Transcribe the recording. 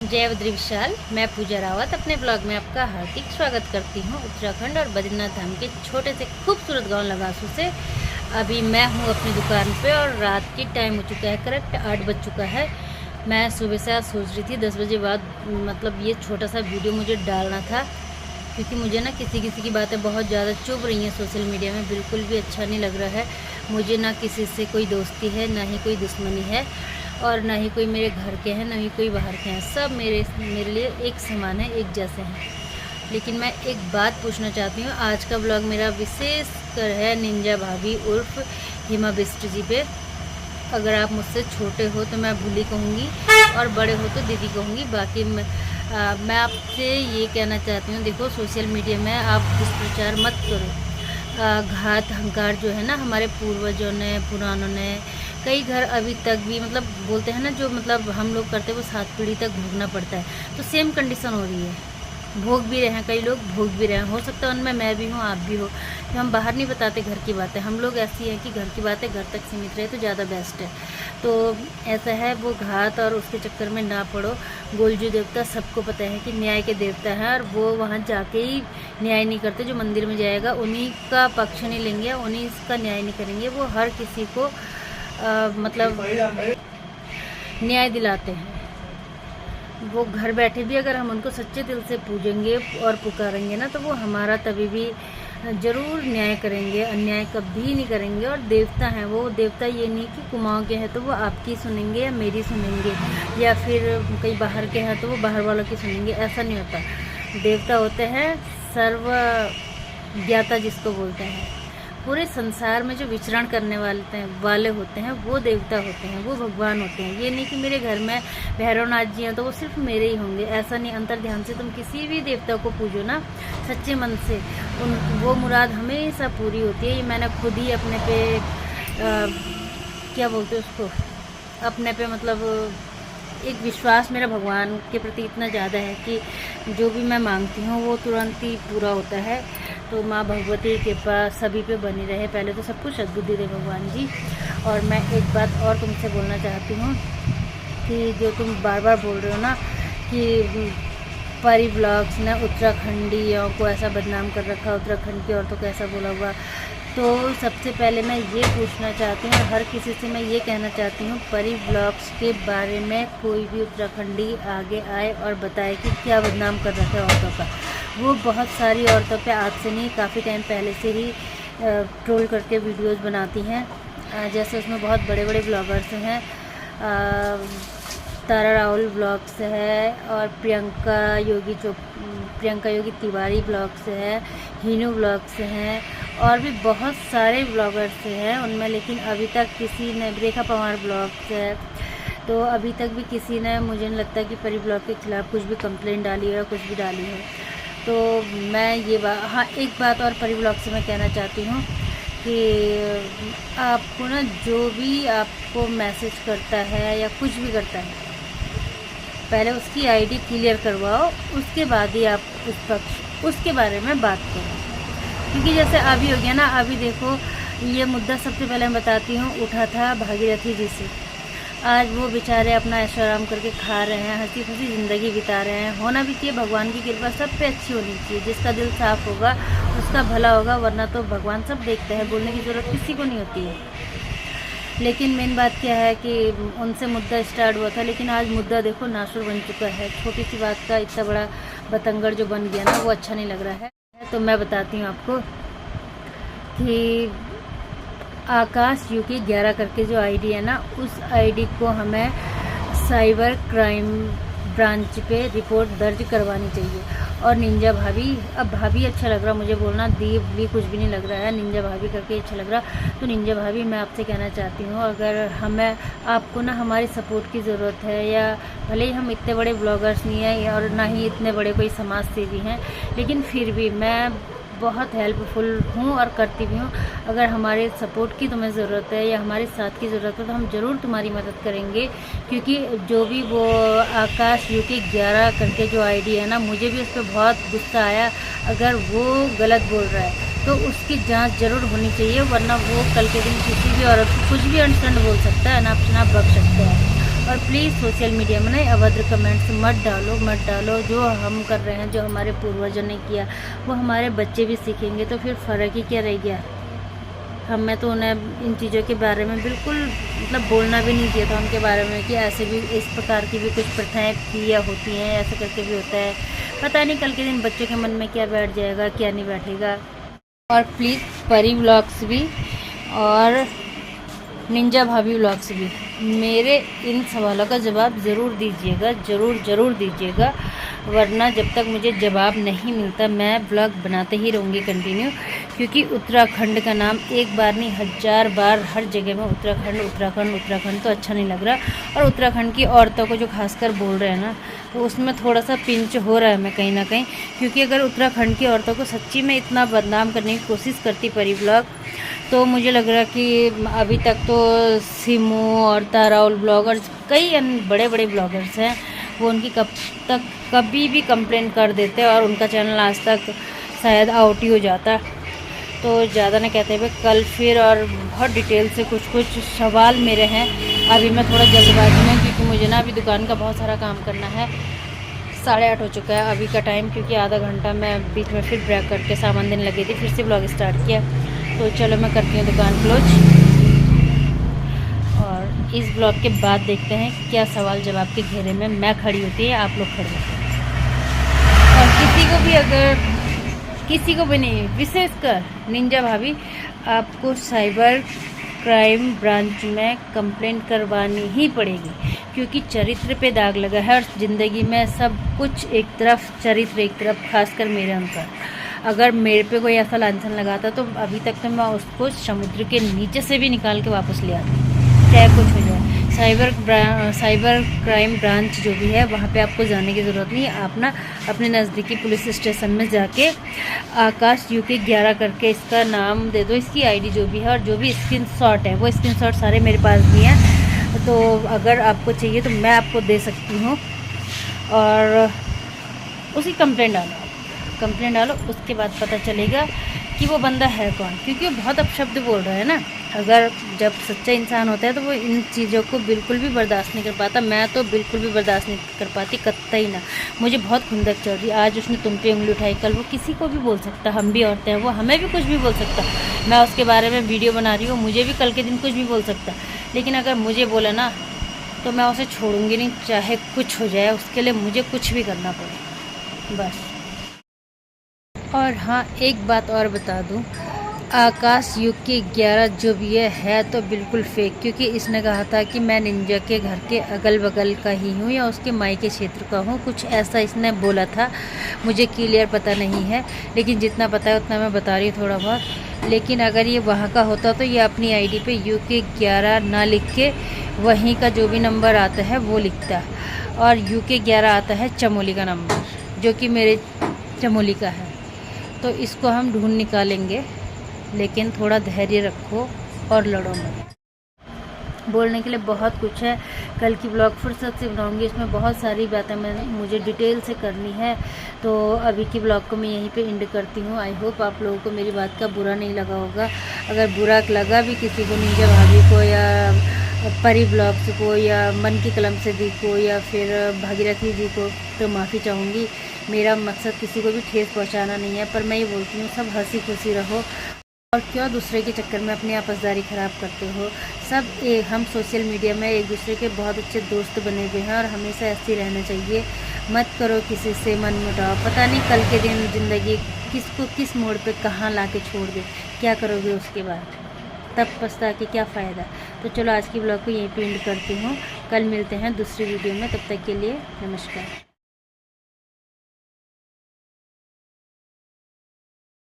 जय बद्री विशाल। मैं पूजा रावत अपने ब्लॉग में आपका हार्दिक स्वागत करती हूँ। उत्तराखंड और बद्रीनाथ धाम के छोटे से खूबसूरत गांव लगासू से अभी मैं हूँ अपनी दुकान पे और रात की टाइम हो चुका है, करेक्ट 8 बज चुका है। मैं सुबह से आज सोच रही थी 10 बजे बाद मतलब ये छोटा सा वीडियो मुझे डालना था, क्योंकि मुझे ना किसी की बातें बहुत ज़्यादा चुभ रही हैं सोशल मीडिया में। बिल्कुल भी अच्छा नहीं लग रहा है मुझे। ना किसी से कोई दोस्ती है, ना ही कोई दुश्मनी है, और ना ही कोई मेरे घर के हैं, ना ही कोई बाहर के हैं। सब मेरे लिए एक समान है, एक जैसे हैं। लेकिन मैं एक बात पूछना चाहती हूँ। आज का ब्लॉग मेरा विशेष कर है निंजा भाभी उर्फ हिमा बिष्ट जी पे। अगर आप मुझसे छोटे हो तो मैं भूली कहूँगी, और बड़े हो तो दीदी कहूँगी। बाकी मैं आपसे ये कहना चाहती हूँ, देखो सोशल मीडिया में आप दुष्प्रचार मत करो। घात हंकार जो है ना हमारे पूर्वजों ने, पुरानों ने, कई घर अभी तक भी मतलब बोलते हैं ना, जो मतलब हम लोग करते हैं वो 7 पीढ़ी तक भोगना पड़ता है। तो सेम कंडीशन हो रही है, भोग भी रहे हैं कई लोग, भोग भी रहे हैं। हो सकता है उनमें मैं भी हूँ, आप भी हो। तो हम बाहर नहीं बताते घर की बातें। हम लोग ऐसी हैं कि घर की बातें घर तक सीमित रहे तो ज़्यादा बेस्ट है। तो ऐसा है, वो घात और उसके चक्कर में ना पड़ो। गोलजू देवता सबको पता है कि न्याय के देवता हैं, और वो वहाँ जाके ही न्याय नहीं करते। जो मंदिर में जाएगा उन्हीं का पक्ष नहीं लेंगे, उन्हीं का न्याय नहीं करेंगे। वो हर किसी को मतलब न्याय दिलाते हैं। वो घर बैठे भी अगर हम उनको सच्चे दिल से पूजेंगे और पुकारेंगे ना, तो वो हमारा तभी भी ज़रूर न्याय करेंगे, अन्याय कभी नहीं करेंगे। और देवता हैं वो। देवता ये नहीं कि कुमाऊँ के हैं तो वो आपकी सुनेंगे या मेरी सुनेंगे, या फिर कई बाहर के हैं तो वो बाहर वालों की सुनेंगे। ऐसा नहीं होता। देवता होते हैं सर्व ज्ञाता जिसको बोलते हैं। पूरे संसार में जो विचरण करने वाले होते हैं वो देवता होते हैं, वो भगवान होते हैं। ये नहीं कि मेरे घर में भैरवनाथ जी हैं तो वो सिर्फ मेरे ही होंगे, ऐसा नहीं। अंतर ध्यान से तुम किसी भी देवता को पूजो ना सच्चे मन से, वो मुराद हमेशा पूरी होती है। ये मैंने खुद ही अपने पे क्या बोलते हैं उसको, अपने पे मतलब एक विश्वास मेरा भगवान के प्रति इतना ज़्यादा है कि जो भी मैं मांगती हूँ वो तुरंत ही पूरा होता है। तो माँ भगवती के पास सभी पे बनी रहे। पहले तो सब कुछ सद्बुद्धि दे भगवान जी। और मैं एक बात और तुमसे बोलना चाहती हूँ कि जो तुम बार बार बोल रहे हो ना कि परी ब्लॉग्स ने उत्तराखंडियों को ऐसा बदनाम कर रखा, उत्तराखंड की औरतों को ऐसा बोला हुआ। तो सबसे पहले मैं ये पूछना चाहती हूँ, और हर किसी से मैं ये कहना चाहती हूँ, परी ब्लॉग्स के बारे में कोई भी उत्तराखंडी आगे आए और बताए कि क्या बदनाम कर रखा है औरतों का। वो बहुत सारी औरतों पे आज से नहीं, काफ़ी टाइम पहले से ही ट्रोल करके वीडियोस बनाती हैं। जैसे उसमें बहुत बड़े बड़े ब्लॉगर्स हैं, तारा राहुल ब्लॉग्स है, और प्रियंका योगी तिवारी ब्लॉग्स है, हीनू ब्लॉग्स हैं, और भी बहुत सारे ब्लॉगर्स हैं उनमें। लेकिन अभी तक किसी ने, रेखा पवार ब्लॉग्स है, तो अभी तक भी किसी ने, मुझे नहीं लगता कि परी ब्लॉग के खिलाफ़ कुछ भी कंप्लेंट डाली है, कुछ भी डाली है। तो मैं ये हाँ, एक बात और परी ब्लॉग से मैं कहना चाहती हूँ कि आपको ना जो भी आपको मैसेज करता है या कुछ भी करता है, पहले उसकी आईडी क्लियर करवाओ, उसके बाद ही आप उसके बारे में बात करो। क्योंकि जैसे अभी हो गया ना, अभी देखो ये मुद्दा सबसे पहले मैं बताती हूँ उठा था भागीरथी जी से। आज वो बेचारे अपना ऐशो आराम करके खा रहे हैं, हंसी खुशी ज़िंदगी बिता रहे हैं। होना भी चाहिए, भगवान की कृपा सब पे अच्छी होनी चाहिए। जिसका दिल साफ़ होगा उसका भला होगा, वरना तो भगवान सब देखते हैं, बोलने की ज़रूरत किसी को नहीं होती है। लेकिन मेन बात क्या है कि उनसे मुद्दा स्टार्ट हुआ था, लेकिन आज मुद्दा देखो नासुर बन चुका है। छोटी सी बात का इतना बड़ा बतंगड़ जो बन गया ना, वो अच्छा नहीं लग रहा है। तो मैं बताती हूँ आपको कि आकाश यूके 11 करके जो आईडी है ना, उस आईडी को हमें साइबर क्राइम ब्रांच पे रिपोर्ट दर्ज करवानी चाहिए। और निंजा भाभी, अब भाभी अच्छा लग रहा मुझे बोलना, दीप भी कुछ भी नहीं लग रहा है, निंजा भाभी करके अच्छा लग रहा। तो निंजा भाभी मैं आपसे कहना चाहती हूँ, अगर हमें आपको ना हमारी सपोर्ट की ज़रूरत है, या भले ही हम इतने बड़े ब्लॉगर्स नहीं हैं और ना ही इतने बड़े कोई समाज सेवी हैं, लेकिन फिर भी मैं बहुत हेल्पफुल हूँ और करती भी हूँ। अगर हमारे सपोर्ट की तुम्हें ज़रूरत है या हमारे साथ की ज़रूरत है तो हम ज़रूर तुम्हारी मदद करेंगे। क्योंकि जो भी वो आकाश यूके 11 करके जो आईडी है ना, मुझे भी उस पर बहुत गुस्सा आया। अगर वो गलत बोल रहा है तो उसकी जांच ज़रूर होनी चाहिए, वरना वो कल के दिन किसी भी औरत को कुछ भी अनसंड बोल सकता है, अनाप शनाप बक सकता है। और प्लीज़ सोशल मीडिया में नहीं अभद्र कमेंट्स मत डालो। जो हम कर रहे हैं, जो हमारे पूर्वजों ने किया, वो हमारे बच्चे भी सीखेंगे, तो फिर फ़र्क ही क्या रह गया। हमें तो उन्हें इन चीज़ों के बारे में बिल्कुल मतलब बोलना भी नहीं चाहिए था उनके बारे में कि ऐसे भी इस प्रकार की भी कुछ प्रथाएँ किया होती हैं, ऐसे करके भी होता है। पता नहीं कल के दिन बच्चों के मन में क्या बैठ जाएगा, क्या नहीं बैठेगा। और प्लीज़ परी व्लॉग्स भी और निंजा भाभी व्लॉग्स भी मेरे इन सवालों का जवाब ज़रूर दीजिएगा, ज़रूर दीजिएगा, वरना जब तक मुझे जवाब नहीं मिलता मैं व्लॉग बनाते ही रहूँगी कंटिन्यू। क्योंकि उत्तराखंड का नाम एक बार नहीं 1000 बार हर जगह में उत्तराखंड तो अच्छा नहीं लग रहा। और उत्तराखंड की औरतों को जो खासकर बोल रहे हैं ना, तो उसमें थोड़ा सा पिंच हो रहा है मैं कहीं ना कहीं। क्योंकि अगर उत्तराखंड की औरतों को सच्ची में इतना बदनाम करने की कोशिश करती परी व्लॉग, तो मुझे लग रहा कि अभी तक तो सिमू और ताराउल ब्लॉगर्स, कई बड़े ब्लॉगर्स हैं, वो उनकी कभी भी कंप्लेन कर देते और उनका चैनल आज तक शायद आउट ही हो जाता। तो ज़्यादा न कहते हुए कल फिर और बहुत डिटेल से कुछ सवाल मेरे हैं। अभी मैं थोड़ा जल्दबाजी में, क्योंकि मुझे ना अभी दुकान का बहुत सारा काम करना है। 8:30 हो चुका है अभी का टाइम, क्योंकि आधा घंटा मैं बीच में फिर ब्रेक करके सामान देने लगी थी, फिर से ब्लॉग स्टार्ट किया। तो चलो मैं करती हूँ दुकान क्लोज, और इस ब्लॉग के बाद देखते हैं क्या सवाल जवाब के घेरे में मैं खड़ी होती है, आप लोग खड़े होते हैं। और किसी को भी नहीं, विशेषकर निंजा भाभी, आपको साइबर क्राइम ब्रांच में कंप्लेंट करवानी ही पड़ेगी। क्योंकि चरित्र पे दाग लगा है, और ज़िंदगी में सब कुछ एक तरफ, चरित्र एक तरफ, खासकर मेरे अनुसार। अगर मेरे पे कोई ऐसा लांछन लगाता तो अभी तक तो मैं उसको समुद्र के नीचे से भी निकाल के वापस ले आती, चाहे कुछ हो जाए। साइबर क्राइम ब्रांच जो भी है, वहाँ पे आपको जाने की ज़रूरत नहीं है। आप ना अपने नज़दीकी पुलिस स्टेशन में जाके आकाश UK 11 करके इसका नाम दे दो, इसकी ID जो भी है, और जो भी स्क्रीनशॉट है वो स्क्रीनशॉट सारे मेरे पास भी हैं। तो अगर आपको चाहिए तो मैं आपको दे सकती हूँ, और उसकी कंप्लेंट डालो, उसके बाद पता चलेगा कि वो बंदा है कौन। क्योंकि वो बहुत अपशब्द बोल रहा है ना। अगर जब सच्चा इंसान होता है तो वो इन चीज़ों को बिल्कुल भी बर्दाश्त नहीं कर पाता। मैं तो बिल्कुल भी बर्दाश्त नहीं कर पाती, कतई ना। मुझे बहुत खुंदक चढ़ रही। आज उसने तुम पे उंगली उठाई, कल वो किसी को भी बोल सकता। हम भी औरतें हैं, वो हमें भी कुछ भी बोल सकता। मैं उसके बारे में वीडियो बना रही हूँ, मुझे भी कल के दिन कुछ भी बोल सकता। लेकिन अगर मुझे बोला ना, तो मैं उसे छोड़ूंगी नहीं, चाहे कुछ हो जाए। उसके लिए मुझे कुछ भी करना पड़े, बस। और हाँ, एक बात और बता दूँ, आकाश UK 11 जो भी है तो बिल्कुल फेक। क्योंकि इसने कहा था कि मैं निंजा के घर के अगल बगल का ही हूँ या उसके मायके क्षेत्र का हूँ, कुछ ऐसा इसने बोला था। मुझे क्लियर पता नहीं है, लेकिन जितना पता है उतना मैं बता रही हूँ थोड़ा बहुत। लेकिन अगर ये वहाँ का होता तो ये अपनी ID पे UK 11 ना लिख के वहीं का जो भी नंबर आता है वो लिखता, और UK 11 आता है चमोली का नंबर, जो कि मेरे चमोली का है। तो इसको हम ढूंढ निकालेंगे, लेकिन थोड़ा धैर्य रखो और लड़ो मत। बोलने के लिए बहुत कुछ है, कल की ब्लॉग फुर्सत से बनाऊंगी, इसमें बहुत सारी बातें मुझे डिटेल से करनी है। तो अभी की ब्लॉग को मैं यहीं पे एंड करती हूँ। आई होप आप लोगों को मेरी बात का बुरा नहीं लगा होगा। अगर बुरा लगा भी किसी को, निंजा भाभी को या परी ब्लॉग्स को या मन की कलम से दी को या फिर भागीरथी जी को, तो माफ़ी चाहूँगी। मेरा मकसद किसी को भी ठेस पहुँचाना नहीं है, पर मैं ये बोलती हूँ सब हंसी खुशी रहो, और क्यों दूसरे के चक्कर में अपनी आपसदारी ख़राब करते हो। हम सोशल मीडिया में एक दूसरे के बहुत अच्छे दोस्त बने हुए हैं, और हमेशा ऐसे ही रहना चाहिए। मत करो किसी से मनमुटाव, पता नहीं कल के दिन ज़िंदगी किसको किस मोड़ पे कहाँ ला के छोड़ दे, क्या करोगे उसके बाद, तब पछता के क्या फ़ायदा। तो चलो आज की ब्लॉग को यहीं पे एंड करती हूँ, कल मिलते हैं दूसरी वीडियो में, तब तक के लिए नमस्कार।